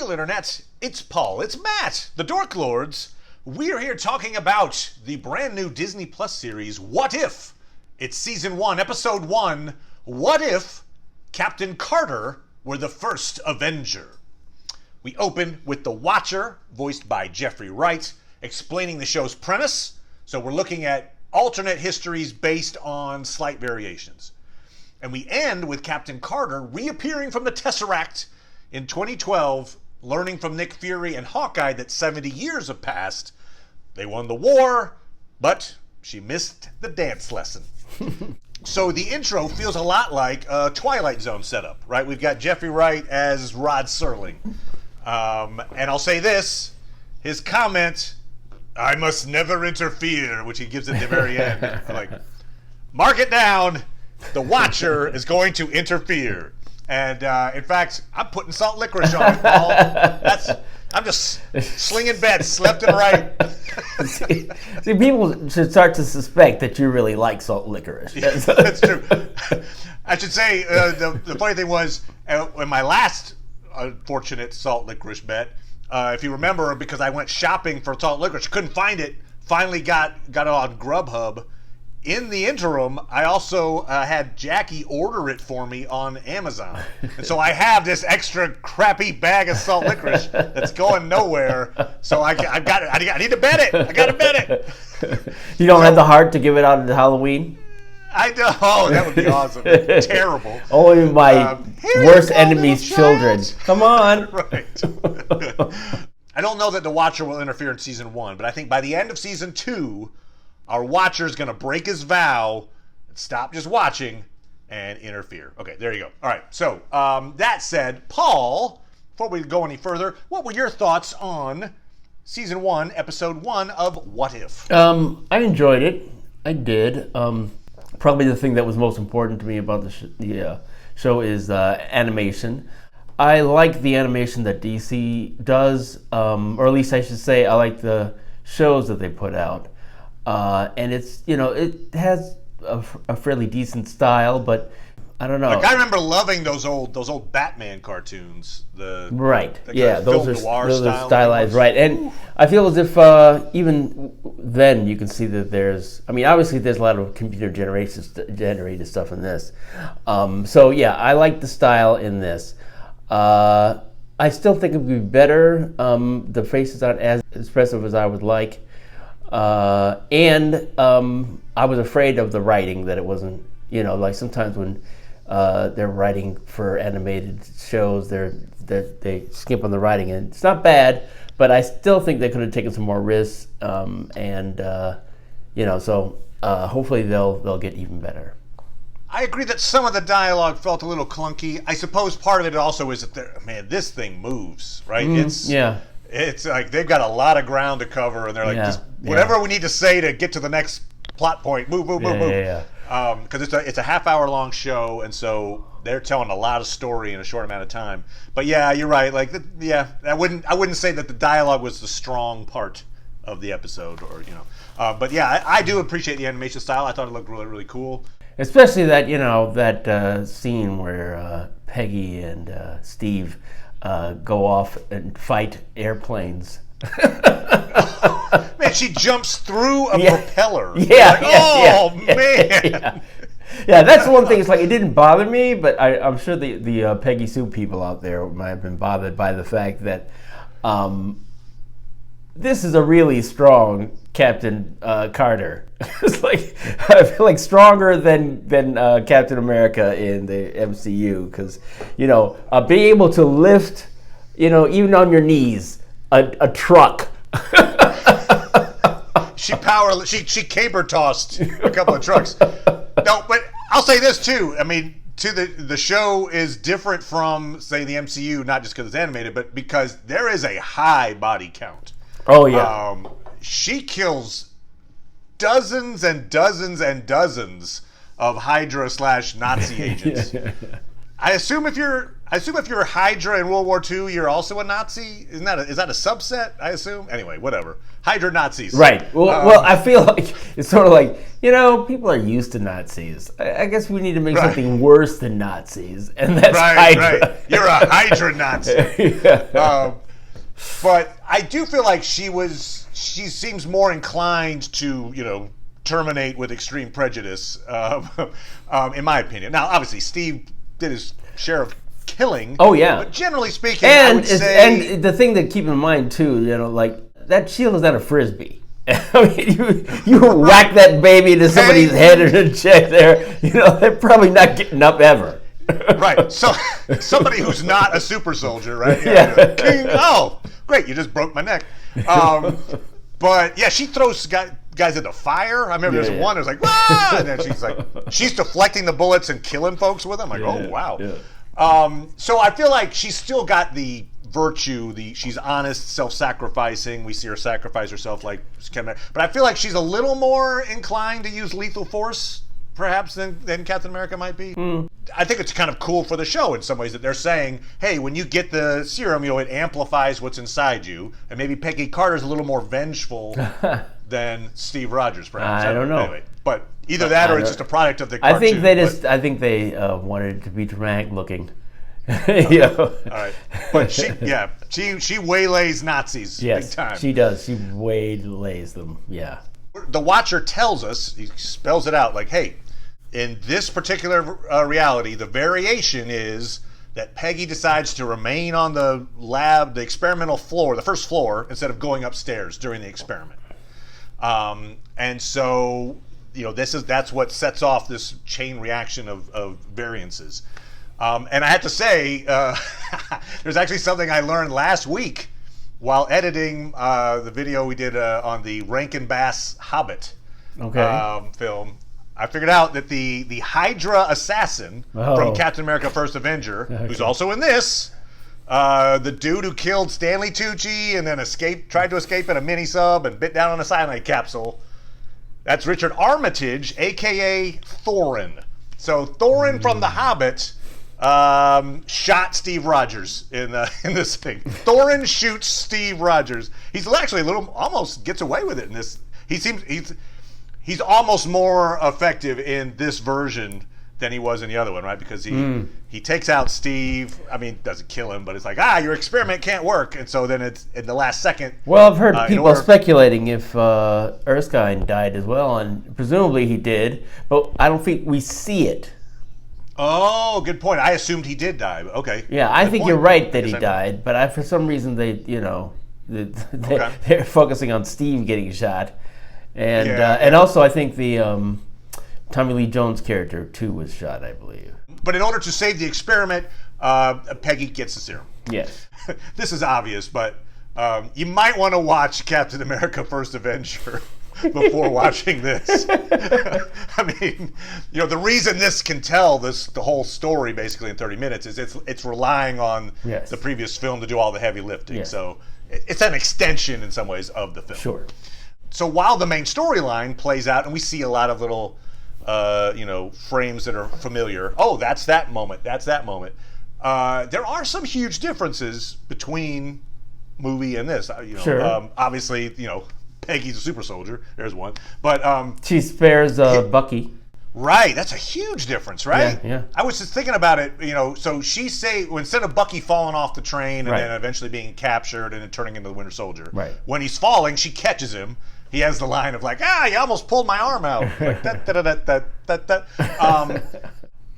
real internet, it's Paul, it's Matt, the Dork Lords. We are here talking about the brand new Disney Plus series, What If? It's season 1, episode 1, What If Captain Carter were the first Avenger? We open with the Watcher, voiced by Jeffrey Wright, explaining the show's premise. So we're looking at alternate histories based on slight variations. And we end with Captain Carter reappearing from the Tesseract in 2012, learning from Nick Fury and Hawkeye that 70 years have passed. They won the war, but she missed the dance lesson. So the intro feels a lot like a Twilight Zone setup, right? We've got Jeffrey Wright as Rod Serling. And I'll say this, his comment, "I must never interfere," which he gives at the very end. I'm like, mark it down, the Watcher is going to interfere. And in fact, I'm putting salt licorice on it, Paul. I'm just slinging bets left and right. See, people should start to suspect that you really like salt licorice. That's true. I should say, the funny thing was, in my last unfortunate salt licorice bet, if you remember, because I went shopping for salt licorice, couldn't find it, finally got it on Grubhub. In the interim, I also had Jackie order it for me on Amazon. And so I have this extra crappy bag of salt licorice that's going nowhere. So I've got it. I need to bet it. I got to bet it. You don't have the heart to give it out at Halloween? I do. Oh, that would be awesome. Terrible. Only my worst enemy's children. Come on. Right. I don't know that the Watcher will interfere in season 1, but I think by the end of season 2, our Watcher is going to break his vow and stop just watching and interfere. Okay, there you go. All right, so that said, Paul, before we go any further, what were your thoughts on season 1, episode 1 of What If? I enjoyed it. I did. Probably the thing that was most important to me about the show is animation. I like the animation that DC does, or at least I should say I like the shows that they put out. And it's, it has a fairly decent style, but I don't know. Like, I remember loving those old Batman cartoons. Right. Yeah, those are stylized, right. And I feel as if even then you can see that there's, obviously there's a lot of computer generated stuff in this. So yeah, I like the style in this. I still think it would be better. The faces aren't as expressive as I would like. And I was afraid of the writing, that it wasn't, like sometimes when they're writing for animated shows, they skimp on the writing, and it's not bad, but I still think they could have taken some more risks, so hopefully they'll get even better. I agree that some of the dialogue felt a little clunky. I suppose part of it also is that this thing moves, right? It's like they've got a lot of ground to cover, and they're like, just whatever we need to say to get to the next plot point, move. Because it's a half-hour long show, and so they're telling a lot of story in a short amount of time. But yeah, you're right. Like, I wouldn't say that the dialogue was the strong part of the episode, or but yeah, I do appreciate the animation style. I thought it looked really, really cool. Especially that that scene where Peggy and Steve go off and fight airplanes. Man, she jumps through a propeller. Man. Yeah, that's one thing. It's like, it didn't bother me, but I'm sure the Peggy Sue people out there might have been bothered by the fact that this is a really strong Captain Carter. It's like, I feel like stronger than Captain America in the MCU, because being able to lift, even on your knees, a truck. She caber tossed a couple of trucks. No, but I'll say this too. The show is different from, say, the MCU, not just because it's animated, but because there is a high body count. Oh yeah. She kills dozens and dozens and dozens of Hydra / Nazi agents. I assume if you're Hydra in World War II, you're also a Nazi. Is that a subset? I assume. Anyway, whatever. Hydra Nazis. Right. Well, I feel like it's sort of like, people are used to Nazis. I guess we need to make something worse than Nazis, and that's Hydra. Right. You're a Hydra Nazi. Yeah. But I do feel like she seems more inclined to, terminate with extreme prejudice, in my opinion. Now, obviously, Steve did his share of killing. Oh, yeah. But generally speaking, I would say... And the thing to keep in mind, too, like, that shield is not a Frisbee. I mean, you whack that baby into somebody's head and a check there, they're probably not getting up ever. Right. So somebody who's not a super soldier, right? Yeah. King, great, you just broke my neck. But yeah, she throws guys into fire. I remember there's one who's like, ah! And then she's deflecting the bullets and killing folks with them. I'm like, oh, wow. Yeah. So I feel like she's still got the virtue, she's honest, self-sacrificing. We see her sacrifice herself but I feel like she's a little more inclined to use lethal force perhaps than Captain America might be. I think it's kind of cool for the show in some ways that they're saying, hey, when you get the serum, it amplifies what's inside you, and maybe Peggy Carter's a little more vengeful than Steve Rogers, perhaps. I don't know. Anyway, but either that or it's just a product of the cartoon. I think they wanted it to be dramatic looking. All right. But she waylays Nazis big time. She does. She waylays them. Yeah. The Watcher tells us, he spells it out, like, hey, in this particular reality, the variation is that Peggy decides to remain on the experimental floor, the first floor, instead of going upstairs during the experiment. And so, that's what sets off this chain reaction of variances. And I have to say, there's actually something I learned last week while editing the video we did on the Rankin Bass Hobbit film. I figured out that the Hydra assassin from Captain America: First Avenger, who's also in this, the dude who killed Stanley Tucci and then tried to escape in a mini sub and bit down on a cyanide capsule, that's Richard Armitage, a.k.a. Thorin. So Thorin from The Hobbit shot Steve Rogers in this thing. Thorin shoots Steve Rogers. He's actually almost gets away with it in this. He's almost more effective in this version than he was in the other one, right? Because he takes out Steve. I mean, doesn't kill him, but it's like, your experiment can't work. And so then it's in the last second. Well, I've heard people speculating if Erskine died as well, and presumably he did, but I don't think we see it. Oh, good point. I assumed he did die. Okay. Yeah, I think you're right that he died, but for some reason they're focusing on Steve getting shot. And also I think the Tommy Lee Jones character too was shot, I believe. But in order to save the experiment, Peggy gets the serum. Yes. This is obvious, but you might want to watch Captain America: First Avenger before watching this. I mean, the reason this can tell the whole story basically in 30 minutes is it's relying on the previous film to do all the heavy lifting. Yes. So it's an extension in some ways of the film. Sure. So while the main storyline plays out, and we see a lot of little, frames that are familiar. Oh, that's that moment. That's that moment. There are some huge differences between movie and this. Sure. Obviously, Peggy's a super soldier. There's one. But she spares Bucky. Right. That's a huge difference, right? Yeah. I was just thinking about it. So instead of Bucky falling off the train and then eventually being captured and then turning into the Winter Soldier, when he's falling, she catches him. He has the line of like, you almost pulled my arm out. Like,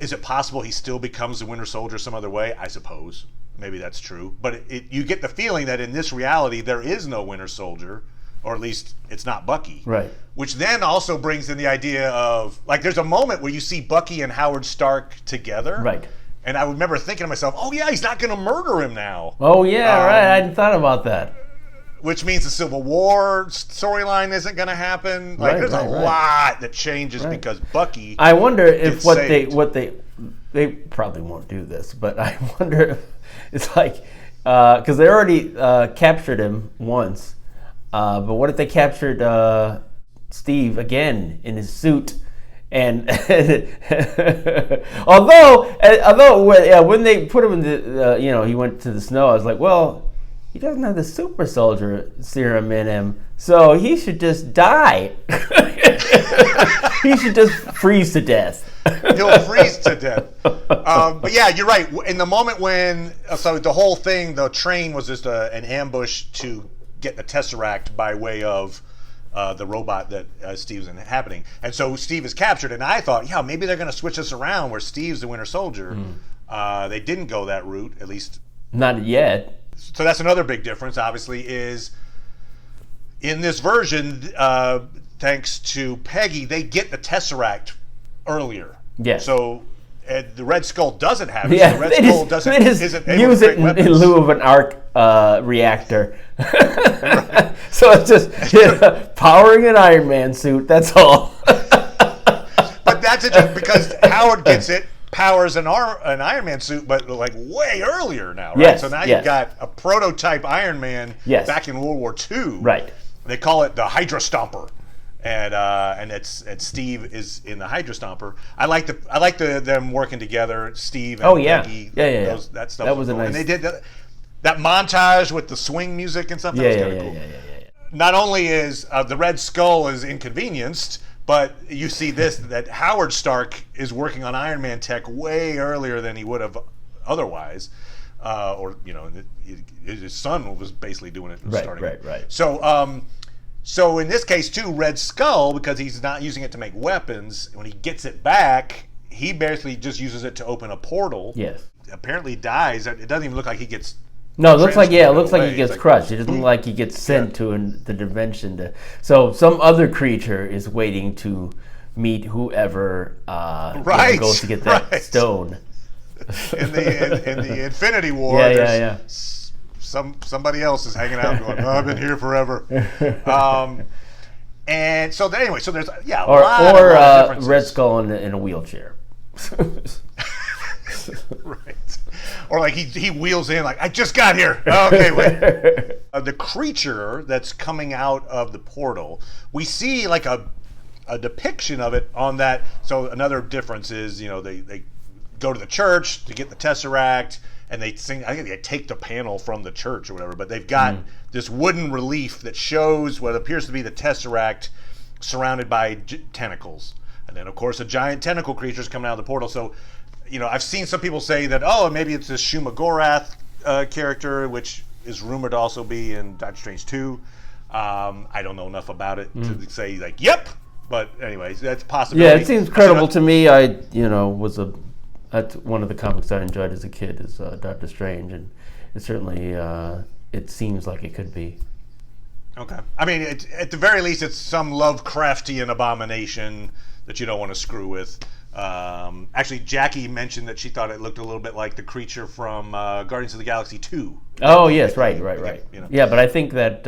is it possible he still becomes the Winter Soldier some other way? I suppose. Maybe that's true. But you get the feeling that in this reality, there is no Winter Soldier, or at least it's not Bucky. Right. Which then also brings in the idea of, like, there's a moment where you see Bucky and Howard Stark together. Right. And I remember thinking to myself, he's not going to murder him now. Oh, yeah, right. I hadn't thought about that. Which means the Civil War storyline isn't going to happen. Like, there's a lot that changes because Bucky. I wonder if they probably won't do this, but I wonder if it's like, because they already captured him once, but what if they captured Steve again in his suit, And although when they put him in the, he went to the snow, I was like, well, he doesn't have the super soldier serum in him, so he should just die. He should just freeze to death. He'll freeze to death. But yeah, you're right. In the moment so the whole thing, the train was just an ambush to get the Tesseract by way of the robot that Steve's inhabiting. And so Steve is captured, and I thought, yeah, maybe they're going to switch us around where Steve's the Winter Soldier. They didn't go that route, at least. Not yet. So that's another big difference, obviously, is in this version, thanks to Peggy, they get the Tesseract earlier. Yes. So the Red Skull doesn't have it. Yeah, So the Red Skull isn't able use to it create in weapons. lieu of an arc reactor. So it's just powering an Iron Man suit. That's all. But that's it, because Howard gets it, powers an Iron Man suit, but like way earlier now, right? Yes, So now yes. you've got a prototype Iron Man back in World War II. Right. They call it the Hydra Stomper. And Steve is in the Hydra Stomper. I like them working together, Steve and Peggy. Yeah. That stuff That was a cool. nice. And they did that montage with the swing music and stuff. That was kind of cool. Yeah. Not only is the Red Skull is inconvenienced, but you see that Howard Stark is working on Iron Man tech way earlier than he would have otherwise, his son was basically doing it. Right. So in this case too, Red Skull, because he's not using it to make weapons, when he gets it back, he basically just uses it to open a portal. Yes. Apparently dies. It doesn't even look like he gets. No, it looks like he gets It's crushed. It doesn't look like he gets sent to the dimension. So some other creature is waiting to meet whoever goes to get that stone. In the Infinity War, somebody else is hanging out going, I've been here forever. And so anyway, so there's a lot of differences. Red Skull in a wheelchair. Right. Or like he wheels in like, I just got here. Okay, wait. The creature that's coming out of the portal, we see like a depiction of it on that. So another difference is, they go to the church to get the Tesseract, and they sing. I think they take the panel from the church or whatever, but they've got this wooden relief that shows what appears to be the Tesseract surrounded by tentacles, and then of course a giant tentacle creature is coming out of the portal. So, I've seen some people say that maybe it's this Shuma Gorath character, which is rumored to also be in Doctor Strange 2. I don't know enough about it to say like, yep. But anyways, that's a possibility. Yeah, it seems credible to me. That's one of the comics I enjoyed as a kid is Doctor Strange, and it certainly it seems like it could be. Okay. I mean, at the very least, it's some Lovecraftian abomination that you don't want to screw with. Actually, Jackie mentioned that she thought it looked a little bit like the creature from Guardians of the Galaxy 2. Oh, yes, right. Yeah, but I think that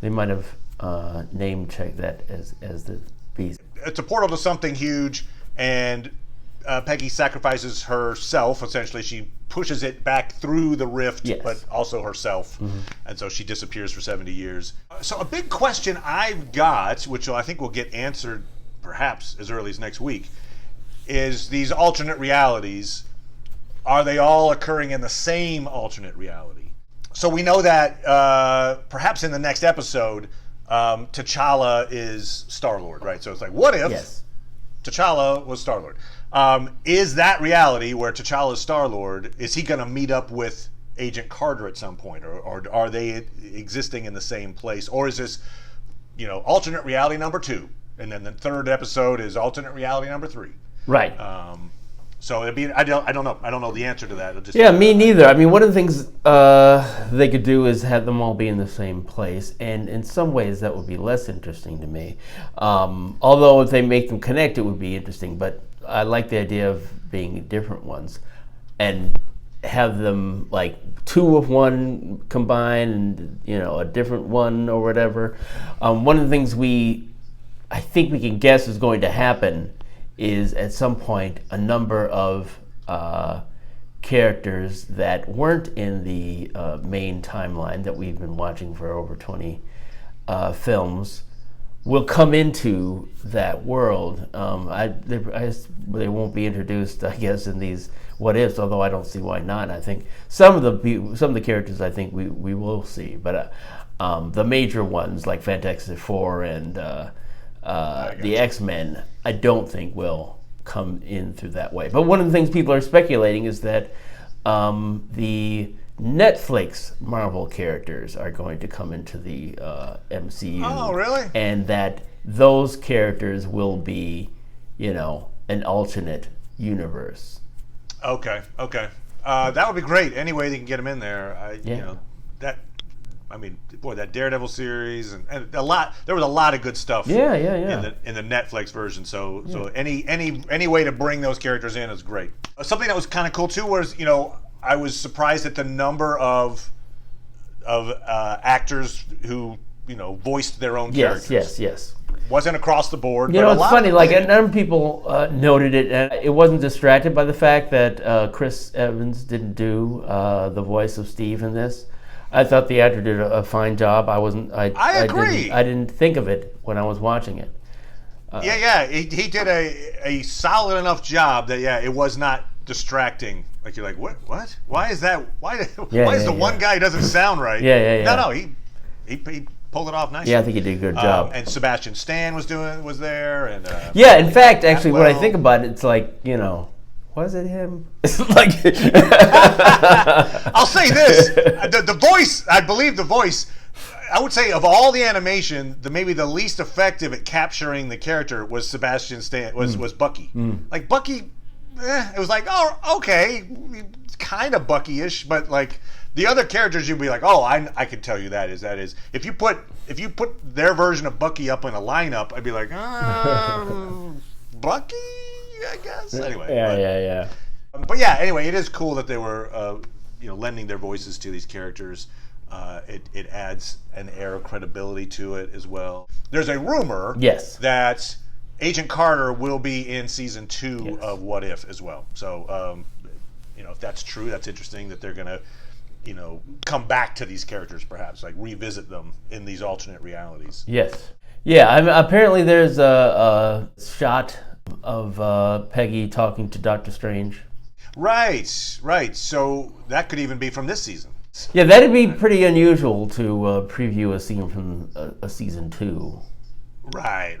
they might have name-checked that as the beast. It's a portal to something huge, and Peggy sacrifices herself. Essentially, she pushes it back through the rift, but also herself, and so she disappears for 70 years. So a big question I've got, which I think will get answered perhaps as early as next week, is these alternate realities. Are they all occurring in the same alternate reality? So we know that perhaps in the next episode, T'Challa is Star-Lord, right? So it's like, what if T'Challa was Star-Lord? Is that reality where T'Challa is Star-Lord, is he going to meet up with Agent Carter at some point? Or are they existing in the same place? Or is this, alternate reality number 2? And then the third episode is alternate reality number 3. Right. So it'd be, I don't know. I don't know the answer to that. Me neither. I mean, one of the things they could do is have them all be in the same place, and in some ways that would be less interesting to me. Although if they make them connect, it would be interesting. But I like the idea of being different ones, and have them like 2 of one combined, and a different one or whatever. One of the things I think we can guess is going to happen is at some point a number of characters that weren't in the main timeline that we've been watching for over 20 films will come into that world. They won't be introduced, I guess, in these what ifs. Although I don't see why not. I think some of the characters I think we will see, but the major ones like Fantastic Four and the X-Men, I don't think will come in through that way. But one of the things people are speculating is that the Netflix Marvel characters are going to come into the MCU. Oh, really? And that those characters will be, an alternate universe. Okay. That would be great. Any way they can get them in there. That Daredevil series and a lot. There was a lot of good stuff. Yeah. In the Netflix version. So any way to bring those characters in is great. Something that was kind of cool too was I was surprised at the number of actors who voiced their own characters. Yes. Wasn't across the board. It's funny. A number of people noted it, and it wasn't distracted by the fact that Chris Evans didn't do the voice of Steve in this. I thought the actor did a fine job. I agree. I didn't think of it when I was watching it. He did a solid enough job that it was not distracting. Like you're like, what? Why is that? Why is the one guy doesn't sound right? Yeah. No, he pulled it off nicely. Yeah, I think he did a good job. And Sebastian Stan was there, and in fact, actually, when I think about it, it's like was it him? It's like I'll say this: the voice. I believe the voice. I would say of all the animation, maybe the least effective at capturing the character was Sebastian Stan. Was Bucky. Like Bucky. It was like, oh, okay, kind of Bucky-ish, but like the other characters, you'd be like, oh, I can tell you that is. If you put their version of Bucky up in a lineup, I'd be like, Bucky, I guess. Anyway. Yeah. But anyway, it is cool that they were, lending their voices to these characters. It adds an air of credibility to it as well. There's a rumor that Agent Carter will be in season 2 of What If as well. So, if that's true, that's interesting that they're going to, come back to these characters perhaps, like revisit them in these alternate realities. Yes. Yeah, apparently there's a shot of Peggy talking to Doctor Strange. Right. So that could even be from this season. Yeah, that'd be pretty unusual to preview a scene from a season 2. Right.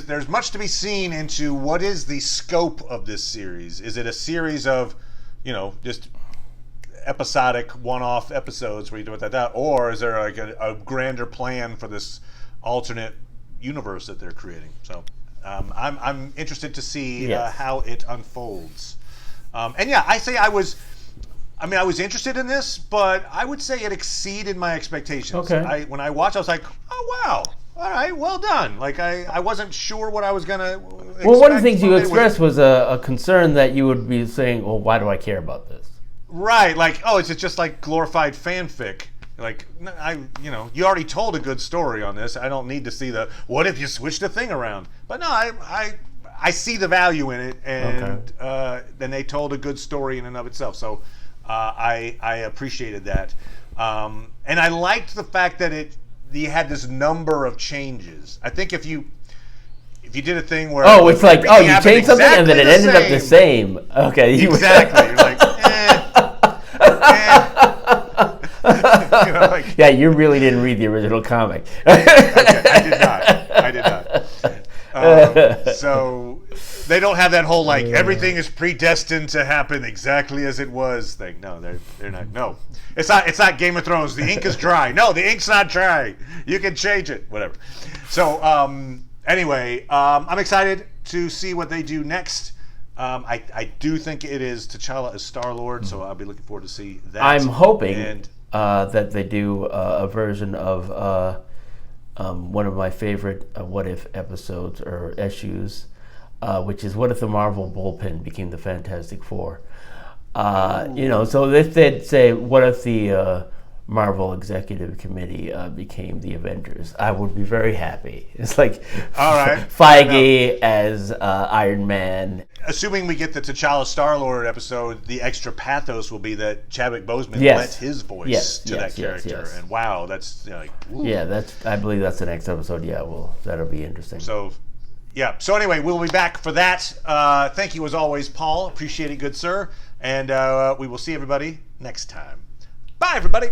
There's much to be seen into what is the scope of this series. Is it a series of, just episodic one-off episodes where you do it like that, or is there like a grander plan for this alternate universe that they're creating? So I'm interested to see how it unfolds. I was interested in this, but I would say it exceeded my expectations. Okay. When I watched, I was like, oh wow. All right, well done. Like I wasn't sure what I was gonna. Well, one of the things you expressed was a concern that you would be saying, "Well, why do I care about this?" Right, like, oh, it's just like glorified fanfic. Like, you already told a good story on this. I don't need to see the what if you switch the thing around. But no, I see the value in it, and then they told a good story in and of itself. So I appreciated that, and I liked the fact that you had this number of changes. I think if you did a thing where it's like you changed something and then it ended up the same. Okay, exactly. You're like, yeah, you really didn't read the original comic. Okay, I did not. So they don't have that whole like everything is predestined to happen exactly as it was thing. No, they're not. No, it's not Game of Thrones. The ink is dry. No, the ink's not dry. You can change it. Whatever. So anyway, I'm excited to see what they do next. I do think it is T'Challa as Star-Lord, so I'll be looking forward to see that. I'm hoping that they do a version of one of my favorite What If episodes or issues, which is what if the Marvel bullpen became the Fantastic Four? So if they'd say, what if the Marvel Executive Committee became the Avengers, I would be very happy. It's like All right. Feige as Iron Man. Assuming we get the T'Challa Star-Lord episode, the extra pathos will be that Chadwick Boseman Yes. lent his voice to that character. Yes. And wow, that's like... Ooh. Yeah, I believe that's the next episode. Yeah, well, that'll be interesting. So, yeah. So anyway, we'll be back for that. Thank you as always, Paul. Appreciate it, good sir. And we will see everybody next time. Bye, everybody.